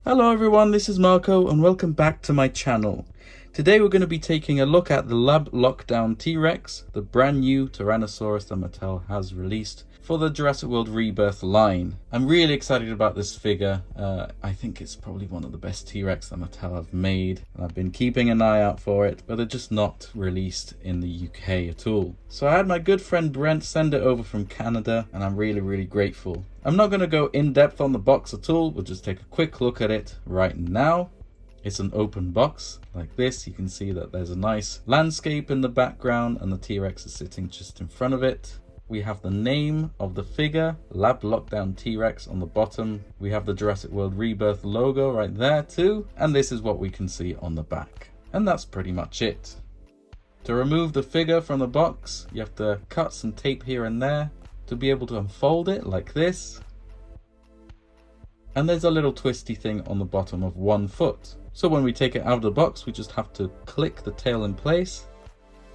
Hello everyone, this is Marco and welcome back to my channel. Today we're going to be taking a look at the Lab Lockdown T-Rex, the brand new Tyrannosaurus that Mattel has released for the Jurassic World Rebirth line. I'm really excited about this figure. I think it's probably one of the best T-Rex that Mattel have made, and I've been keeping an eye out for it, but they're just not released in the UK at all. So I had my good friend Brent send it over from Canada, and I'm really grateful. I'm not going to go in depth on the box at all, we'll just take a quick look at it right now. It's an open box like this. You can see that there's a nice landscape in the background and the T-Rex is sitting just in front of it. We have the name of the figure, Lab Lockdown T-Rex, on the bottom. We have the Jurassic World Rebirth logo right there too. And this is what we can see on the back. And that's pretty much it. To remove the figure from the box, you have to cut some tape here and there to be able to unfold it like this. And there's a little twisty thing on the bottom of 1 foot. So when we take it out of the box, we just have to click the tail in place.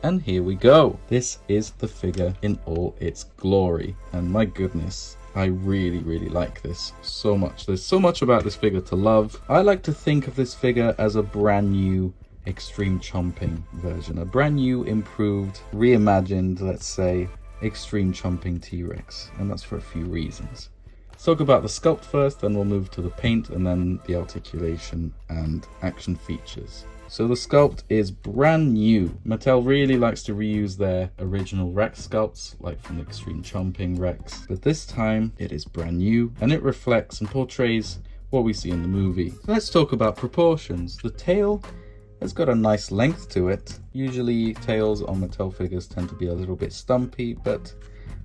And here we go. This is the figure in all its glory. And my goodness, I really like this so much. There's so much about this figure to love. I like to think of this figure as a brand new extreme chomping version. A brand new, improved, reimagined, let's say, extreme chomping T-Rex. And that's for a few reasons. Let's talk about the sculpt first, then we'll move to the paint and then the articulation and action features. So the sculpt is brand new. Mattel really likes to reuse their original Rex sculpts, like from the Extreme Chomping Rex. But this time it is brand new and it reflects and portrays what we see in the movie. So let's talk about proportions. The tail has got a nice length to it. Usually tails on Mattel figures tend to be a little bit stumpy, but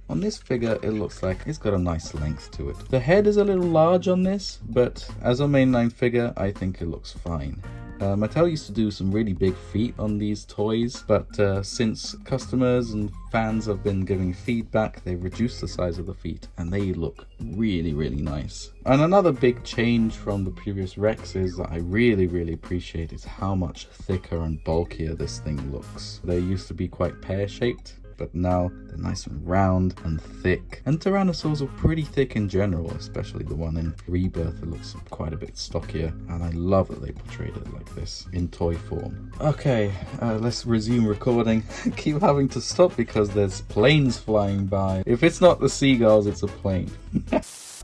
on this figure, it looks like it's got a nice length to it. The head is a little large on this, but as a mainline figure, I think it looks fine. Mattel used to do some really big feet on these toys, but since customers and fans have been giving feedback, they've reduced the size of the feet and they look really nice. And another big change from the previous Rexes that I really appreciate is how much thicker and bulkier this thing looks. They used to be quite pear-shaped, but now they're nice and round and thick. And Tyrannosaurs are pretty thick in general, especially the one in Rebirth. It looks quite a bit stockier, and I love that they portrayed it like this in toy form. Okay, let's resume recording. I keep having to stop because there's planes flying by. If it's not the seagulls, it's a plane.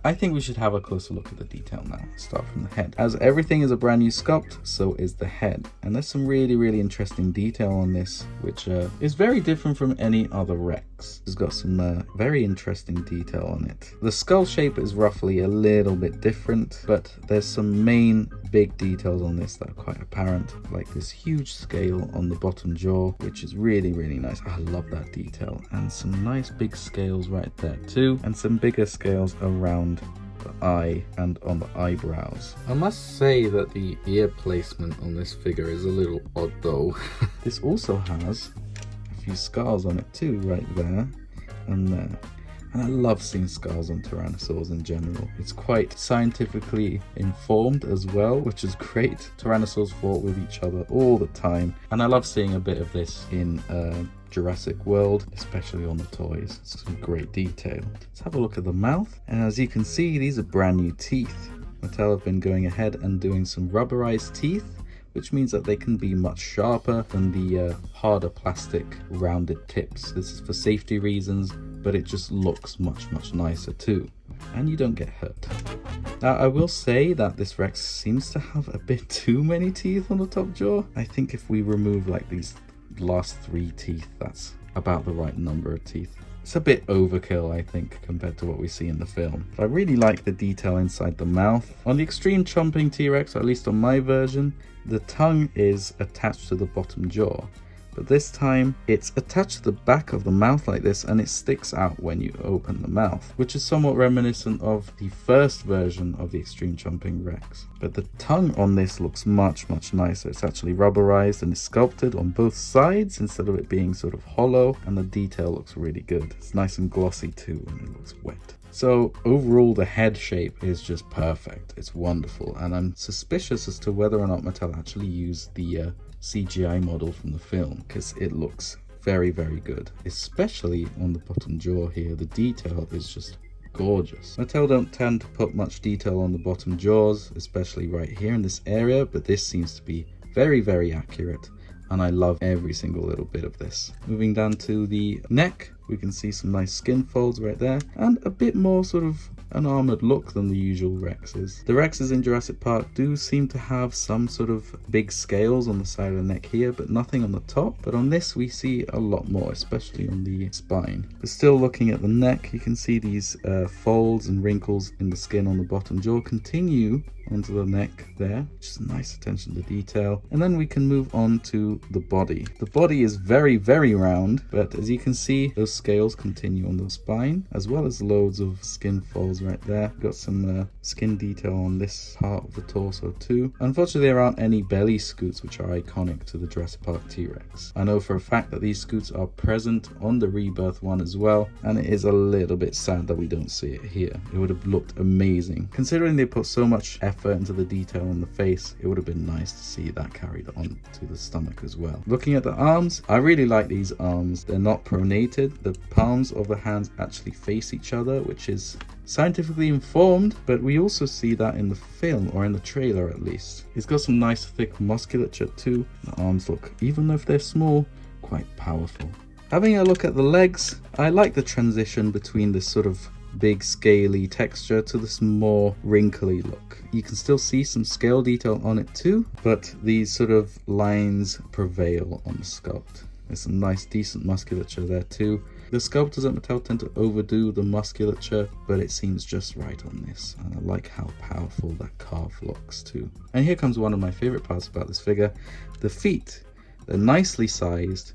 I think we should have a closer look at the detail now. Start from the head. As everything is a brand new sculpt, so is the head. And there's some really interesting detail on this, which is very different from any other Rex. It's got some very interesting detail on it. The skull shape is roughly a little bit different, but there's some main big details on this that are quite apparent, like this huge scale on the bottom jaw, which is really nice. I love that detail. And some nice big scales right there too, and some bigger scales around the eye and on the eyebrows. I must say that the ear placement on this figure is a little odd though. This also has a few scars on it too, right there and there. And I love seeing scars on Tyrannosaurs in general. It's quite scientifically informed as well, which is great. Tyrannosaurs fought with each other all the time. And I love seeing a bit of this in Jurassic World, especially on the toys. It's some great detail. Let's have a look at the mouth. And as you can see, these are brand new teeth. Mattel have been going ahead and doing some rubberized teeth, which means that they can be much sharper than the harder plastic rounded tips. This is for safety reasons, but it just looks much nicer too. And you don't get hurt. Now, I will say that this Rex seems to have a bit too many teeth on the top jaw. I think if we remove like these last 3 teeth, that's about the right number of teeth. It's a bit overkill, I think, compared to what we see in the film. But I really like the detail inside the mouth. On the Extreme Chomping T-Rex, or at least on my version, the tongue is attached to the bottom jaw. But this time, it's attached to the back of the mouth like this, and it sticks out when you open the mouth, which is somewhat reminiscent of the first version of the Extreme Chomping Rex. But the tongue on this looks much nicer. It's actually rubberized and is sculpted on both sides instead of it being sort of hollow, and the detail looks really good. It's nice and glossy too, and it looks wet. So overall, the head shape is just perfect. It's wonderful, and I'm suspicious as to whether or not Mattel actually used the CGI model from the film, because it looks very good, especially on the bottom jaw here. The detail is just gorgeous. Mattel don't tend to put much detail on the bottom jaws, especially right here in this area, but this seems to be very, very accurate, and I love every single little bit of this. Moving down to the neck, we can see some nice skin folds right there, and a bit more sort of an armored look than the usual Rexes. The Rexes in Jurassic Park do seem to have some sort of big scales on the side of the neck here, but nothing on the top. But on this we see a lot more, especially on the spine. But still looking at the neck, you can see these folds and wrinkles in the skin on the bottom jaw continue onto the neck there, which is a nice attention to detail. And then we can move on to the body. The body is very, very round, but as you can see, those scales continue on the spine, as well as loads of skin folds right there. Got some skin detail on this part of the torso too. Unfortunately, there aren't any belly scoots, which are iconic to the Jurassic Park T-Rex. I know for a fact that these scoots are present on the Rebirth one as well, and it is a little bit sad that we don't see it here. It would have looked amazing. Considering they put so much effort into the detail on the face, it would have been nice to see that carried on to the stomach as well. Looking at the arms, I really like these arms. They're not pronated. The palms of the hands actually face each other, which is scientifically informed, but we also see that in the film, or in the trailer at least. It's got some nice thick musculature too. The arms look, even if they're small, quite powerful. Having a look at the legs, I like the transition between this sort of big scaly texture to this more wrinkly look. You can still see some scale detail on it too, but these sort of lines prevail on the sculpt. There's some nice decent musculature there too. The sculptors at Mattel tend to overdo the musculature, but it seems just right on this, and I like how powerful that calf looks too. And here comes one of my favorite parts about this figure, the feet. They're nicely sized,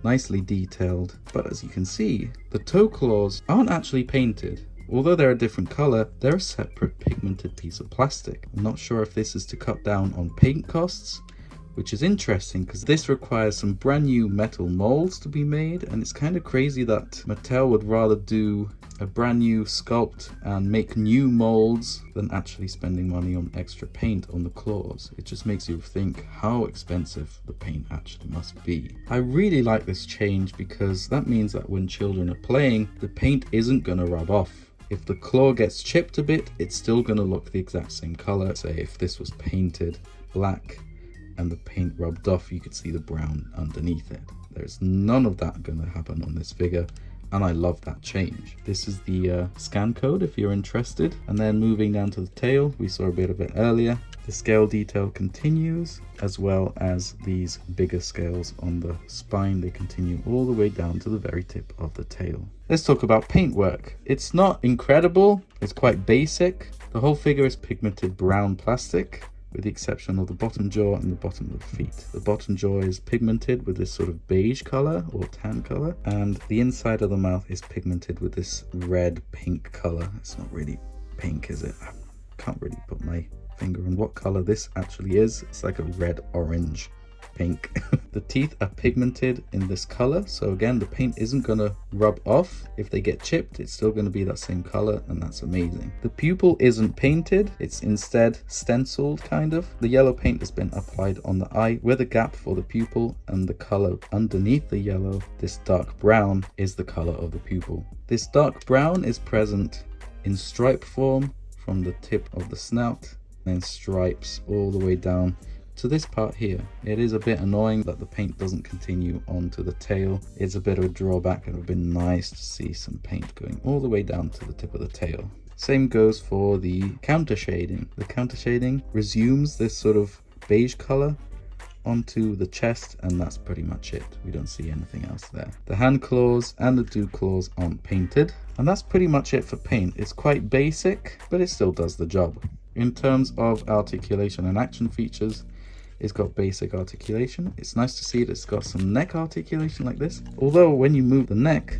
nicely detailed, but as you can see, the toe claws aren't actually painted. Although they're a different color, they're a separate pigmented piece of plastic. I'm not sure if this is to cut down on paint costs, which is interesting because this requires some brand new metal molds to be made, and it's kind of crazy that Mattel would rather do a brand new sculpt and make new molds than actually spending money on extra paint on the claws. It just makes you think how expensive the paint actually must be. I really like this change because that means that when children are playing, the paint isn't going to rub off. If the claw gets chipped a bit, it's still going to look the exact same color. Say if this was painted black and the paint rubbed off, you could see the brown underneath it. There's none of that going to happen on this figure, and I love that change. This is the scan code if you're interested. And then moving down to the tail, we saw a bit of it earlier. The scale detail continues, as well as these bigger scales on the spine. They continue all the way down to the very tip of the tail. Let's talk about paintwork. It's not incredible, it's quite basic. The whole figure is pigmented brown plastic, with the exception of the bottom jaw and the bottom of the feet. The bottom jaw is pigmented with this sort of beige color or tan color, and the inside of the mouth is pigmented with this red pink color. It's not really pink, is it? I can't really put my finger on what color this actually is. It's like a red orange pink. The teeth are pigmented in this color, so again the paint isn't gonna rub off. If they get chipped, it's still gonna be that same color, and that's amazing. The pupil isn't painted, it's instead stenciled kind of. The yellow paint has been applied on the eye with a gap for the pupil, and the color underneath the yellow, this dark brown, is the color of the pupil. This dark brown is present in stripe form from the tip of the snout, and then stripes all the way down to this part here. It is a bit annoying that the paint doesn't continue onto the tail. It's a bit of a drawback. It would have been nice to see some paint going all the way down to the tip of the tail. Same goes for the counter shading. The counter shading resumes this sort of beige color onto the chest, and that's pretty much it. We don't see anything else there. The hand claws and the dew claws aren't painted, and that's pretty much it for paint. It's quite basic, but it still does the job. In terms of articulation and action features, it's got basic articulation. It's nice to see that it's got some neck articulation like this. Although when you move the neck,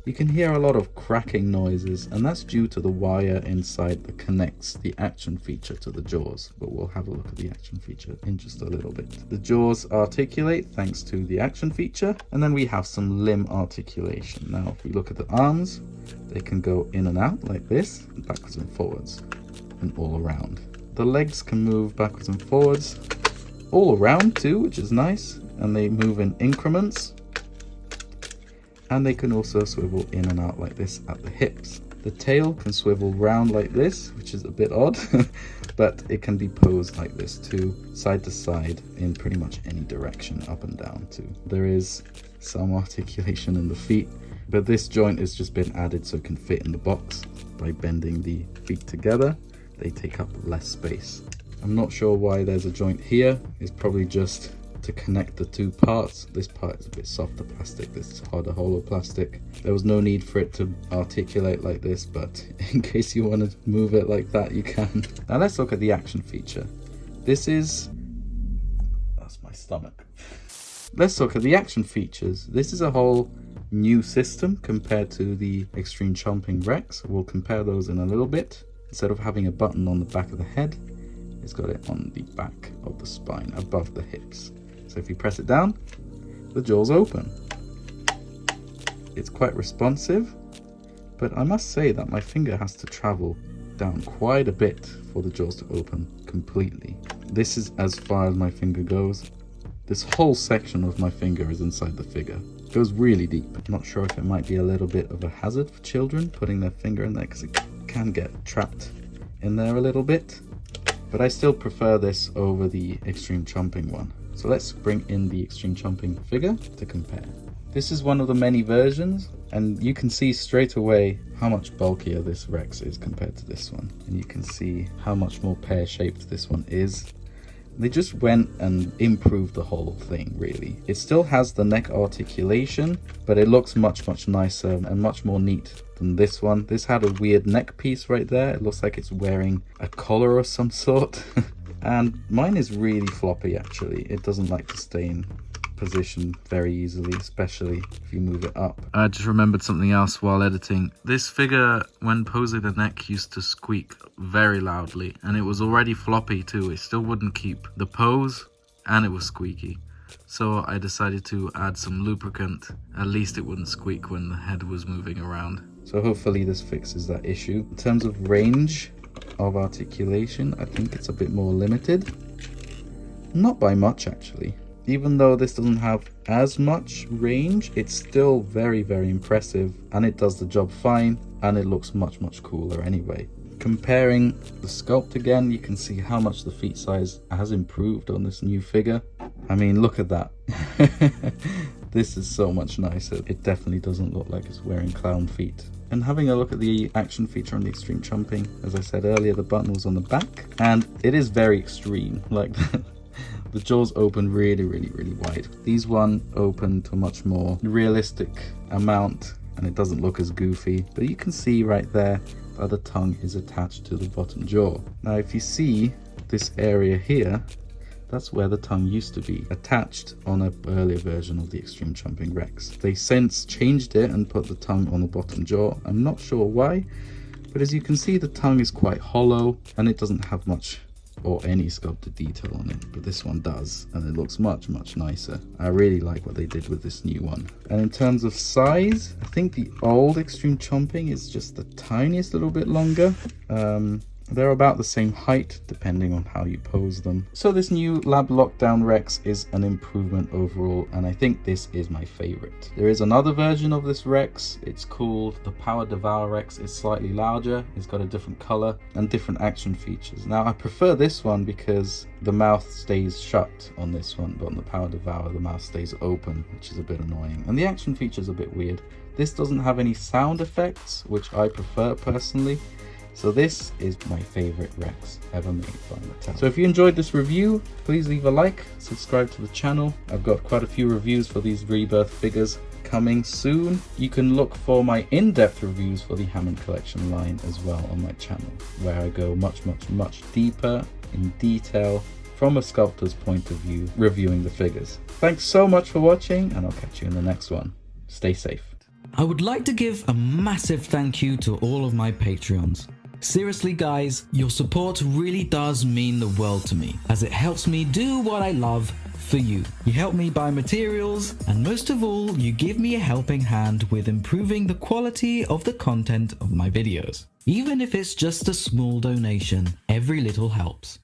you can hear a lot of cracking noises, and that's due to the wire inside that connects the action feature to the jaws. But we'll have a look at the action feature in just a little bit. The jaws articulate thanks to the action feature, and then we have some limb articulation. Now, if we look at the arms, they can go in and out like this, backwards and forwards, and all around. The legs can move backwards and forwards, all around too, which is nice, and they move in increments. and they can also swivel in and out like this at the hips. The tail can swivel round like this, which is a bit odd, but it can be posed like this too, side to side in pretty much any direction, up and down too. There is some articulation in the feet, but this joint has just been added so it can fit in the box. By bending the feet together, they take up less space. I'm not sure why there's a joint here. It's probably just to connect the two parts. This part is a bit softer plastic, this is harder hollow plastic. There was no need for it to articulate like this, but in case you want to move it like that, you can. Now let's look at the action feature. That's my stomach. Let's look at the action features. This is a whole new system compared to the Extreme Chomping Rex. We'll compare those in a little bit. Instead of having a button on the back of the head, it's got it on the back of the spine, above the hips. So if you press it down, the jaws open. It's quite responsive, but I must say that my finger has to travel down quite a bit for the jaws to open completely. This is as far as my finger goes. This whole section of my finger is inside the figure. It goes really deep. I'm not sure if it might be a little bit of a hazard for children putting their finger in there, because it can get trapped in there a little bit. But I still prefer this over the Extreme Chomping one. So let's bring in the Extreme Chomping figure to compare. This is one of the many versions, and you can see straight away how much bulkier this Rex is compared to this one. And you can see how much more pear-shaped this one is. They just went and improved the whole thing, really. It still has the neck articulation, but it looks much nicer and much more neat than this one. This had a weird neck piece right there. It looks like it's wearing a collar of some sort. And mine is really floppy actually. It doesn't like to stay in position very easily, especially if you move it up. I just remembered something else while editing. This figure, when posing the neck, used to squeak very loudly, and it was already floppy too. It still wouldn't keep the pose, and it was squeaky. So I decided to add some lubricant. At least it wouldn't squeak when the head was moving around. So hopefully this fixes that issue. In terms of range of articulation, I think it's a bit more limited. Not by much actually. Even though this doesn't have as much range, it's still very impressive, and it does the job fine, and it looks much cooler anyway. Comparing the sculpt again, you can see how much the feet size has improved on this new figure. I mean, look at that. This is so much nicer. It definitely doesn't look like it's wearing clown feet. And having a look at the action feature on the Extreme Chomping, as I said earlier, the button was on the back, and it is very extreme, like that. The jaws open really wide. These one open to a much more realistic amount, and it doesn't look as goofy, but you can see right there that the tongue is attached to the bottom jaw. Now if you see this area here, that's where the tongue used to be, attached on an earlier version of the Extreme Chomping Rex. They since changed it and put the tongue on the bottom jaw. I'm not sure why, but as you can see, the tongue is quite hollow and it doesn't have much or any sculpted detail on it, but this one does, and it looks much nicer. I really like what they did with this new one. And in terms of size, I think the old Extreme Chomping is just the tiniest little bit longer. They're about the same height depending on how you pose them. So this new Lab Lockdown Rex is an improvement overall, and I think this is my favorite. There is another version of this Rex. It's called the Power Devour Rex. It's slightly larger, it's got a different color and different action features. Now I prefer this one because the mouth stays shut on this one, but on the Power Devour the mouth stays open, which is a bit annoying. And the action feature is a bit weird. This doesn't have any sound effects, which I prefer personally. So this is my favorite Rex ever made by Mattel. So if you enjoyed this review, please leave a like, subscribe to the channel. I've got quite a few reviews for these Rebirth figures coming soon. You can look for my in-depth reviews for the Hammond Collection line as well on my channel, where I go much deeper in detail from a sculptor's point of view, reviewing the figures. Thanks so much for watching, and I'll catch you in the next one. Stay safe. I would like to give a massive thank you to all of my Patreons. Seriously guys, your support really does mean the world to me, as it helps me do what I love for you. You help me buy materials, and most of all, you give me a helping hand with improving the quality of the content of my videos. Even if it's just a small donation, every little helps.